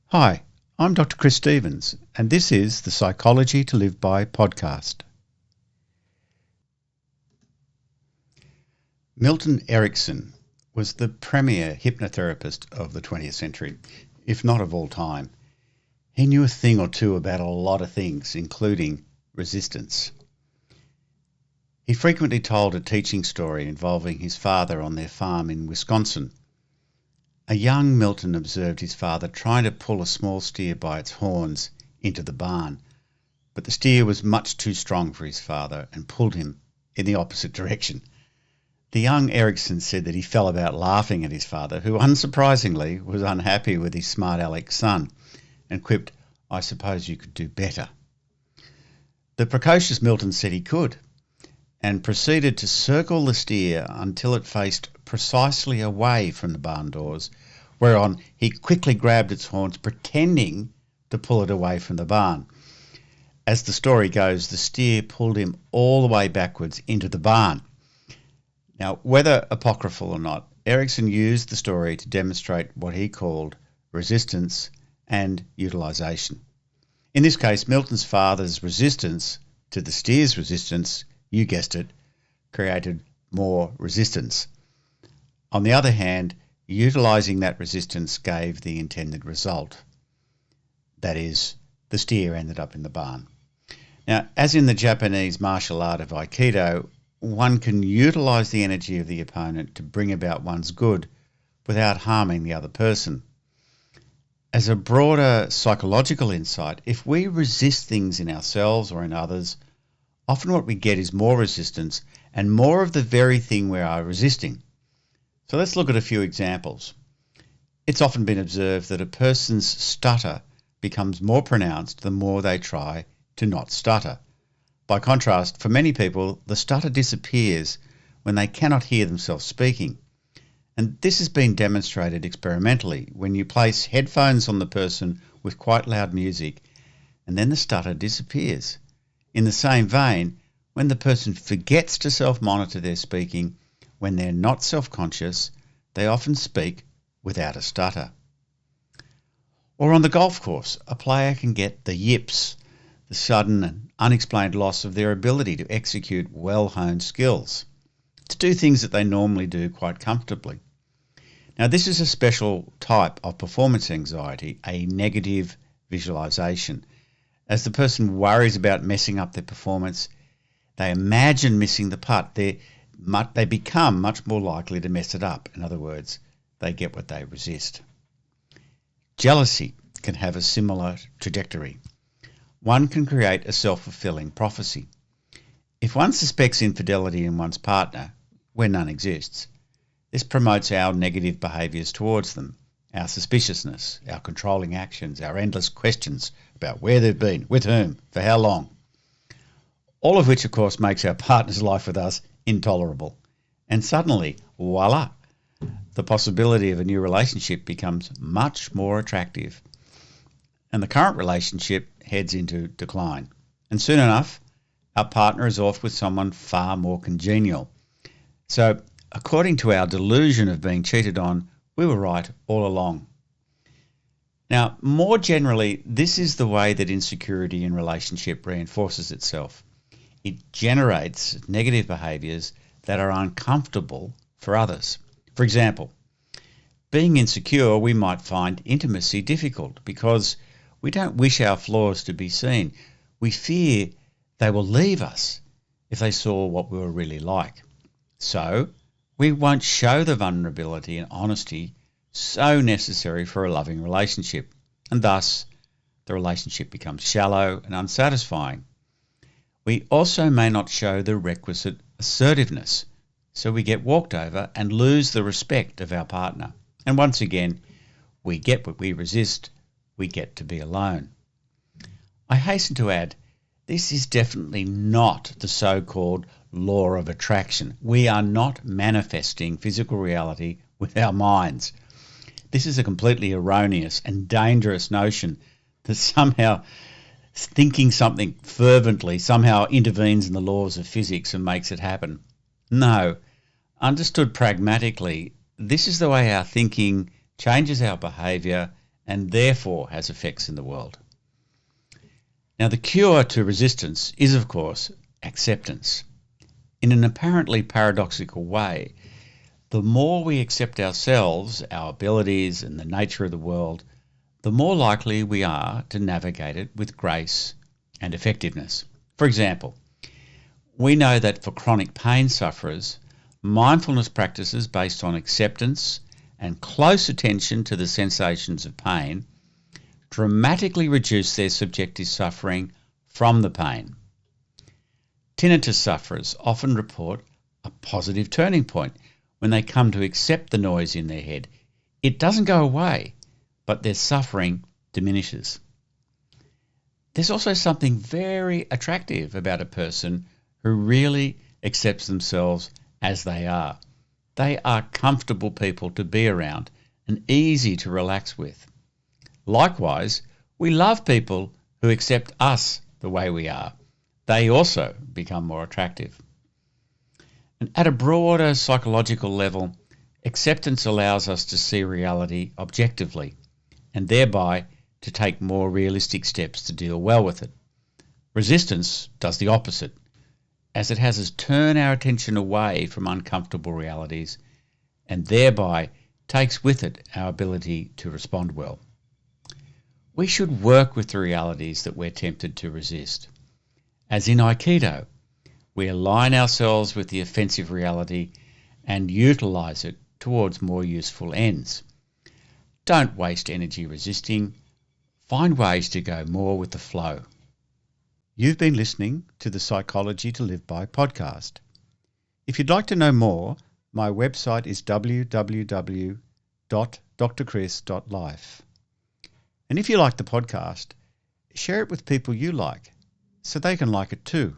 Hi, I'm Dr. Chris Stevens, and this is the Psychology to Live By podcast. Milton Erickson was the premier hypnotherapist of the 20th century, if not of all time. He knew a thing or two about a lot of things, including resistance. He frequently told a teaching story involving his father on their farm in Wisconsin. A young Milton observed his father trying to pull a small steer by its horns into the barn, but the steer was much too strong for his father and pulled him in the opposite direction. The young Erickson said that he fell about laughing at his father, who unsurprisingly was unhappy with his smart aleck son, and quipped, "I suppose you could do better." The precocious Milton said he could, and proceeded to circle the steer until it faced precisely away from the barn doors, whereon he quickly grabbed its horns, pretending to pull it away from the barn. As the story goes, the steer pulled him all the way backwards into the barn. Now, whether apocryphal or not, Erickson used the story to demonstrate what he called resistance and utilisation. In this case, Milton's father's resistance to the steer's resistance, you guessed it, created more resistance. On the other hand, utilising that resistance gave the intended result. That is, the steer ended up in the barn. Now, as in the Japanese martial art of Aikido, one can utilise the energy of the opponent to bring about one's good without harming the other person. As a broader psychological insight, if we resist things in ourselves or in others, often what we get is more resistance and more of the very thing we are resisting. So let's look at a few examples. It's often been observed that a person's stutter becomes more pronounced the more they try to not stutter. By contrast, for many people, the stutter disappears when they cannot hear themselves speaking. And this has been demonstrated experimentally when you place headphones on the person with quite loud music, and then the stutter disappears. In the same vein, when the person forgets to self-monitor their speaking, when they're not self-conscious, they often speak without a stutter. Or on the golf course, a player can get the yips, the sudden and unexplained loss of their ability to execute well-honed skills, to do things that they normally do quite comfortably. Now, this is a special type of performance anxiety, a negative visualization. As the person worries about messing up their performance, they imagine missing the putt. They become much more likely to mess it up. In other words, they get what they resist. Jealousy can have a similar trajectory. One can create a self-fulfilling prophecy. If one suspects infidelity in one's partner, where none exists, this promotes our negative behaviours towards them, our suspiciousness, our controlling actions, our endless questions about where they've been, with whom, for how long. All of which, of course, makes our partner's life with us intolerable. And suddenly, voila, the possibility of a new relationship becomes much more attractive. And the current relationship heads into decline. And soon enough, our partner is off with someone far more congenial. So, according to our delusion of being cheated on, we were right all along. Now, more generally, this is the way that insecurity in relationship reinforces itself. It generates negative behaviours that are uncomfortable for others. For example, being insecure, we might find intimacy difficult because we don't wish our flaws to be seen. We fear they will leave us if they saw what we were really like. So, we won't show the vulnerability and honesty so necessary for a loving relationship, and thus the relationship becomes shallow and unsatisfying. We also may not show the requisite assertiveness, so we get walked over and lose the respect of our partner. And once again, we get what we resist, we get to be alone. I hasten to add, this is definitely not the so-called law of attraction. We are not manifesting physical reality with our minds. This is a completely erroneous and dangerous notion that somehow thinking something fervently somehow intervenes in the laws of physics and makes it happen. No, understood pragmatically, this is the way our thinking changes our behaviour and therefore has effects in the world. Now, the cure to resistance is, of course, acceptance. In an apparently paradoxical way, the more we accept ourselves, our abilities, and the nature of the world, the more likely we are to navigate it with grace and effectiveness. For example, we know that for chronic pain sufferers, mindfulness practices based on acceptance and close attention to the sensations of pain dramatically reduce their subjective suffering from the pain. Tinnitus sufferers often report a positive turning point when they come to accept the noise in their head. It doesn't go away, but their suffering diminishes. There's also something very attractive about a person who really accepts themselves as they are. They are comfortable people to be around and easy to relax with. Likewise, we love people who accept us the way we are. They also become more attractive. And at a broader psychological level, acceptance allows us to see reality objectively and thereby to take more realistic steps to deal well with it. Resistance does the opposite, as it has us turn our attention away from uncomfortable realities and thereby takes with it our ability to respond well. We should work with the realities that we're tempted to resist. As in Aikido, we align ourselves with the offensive reality and utilize it towards more useful ends. Don't waste energy resisting. Find ways to go more with the flow. You've been listening to the Psychology to Live By podcast. If you'd like to know more, my website is www.drchris.life. And if you like the podcast, share it with people you like so they can like it too.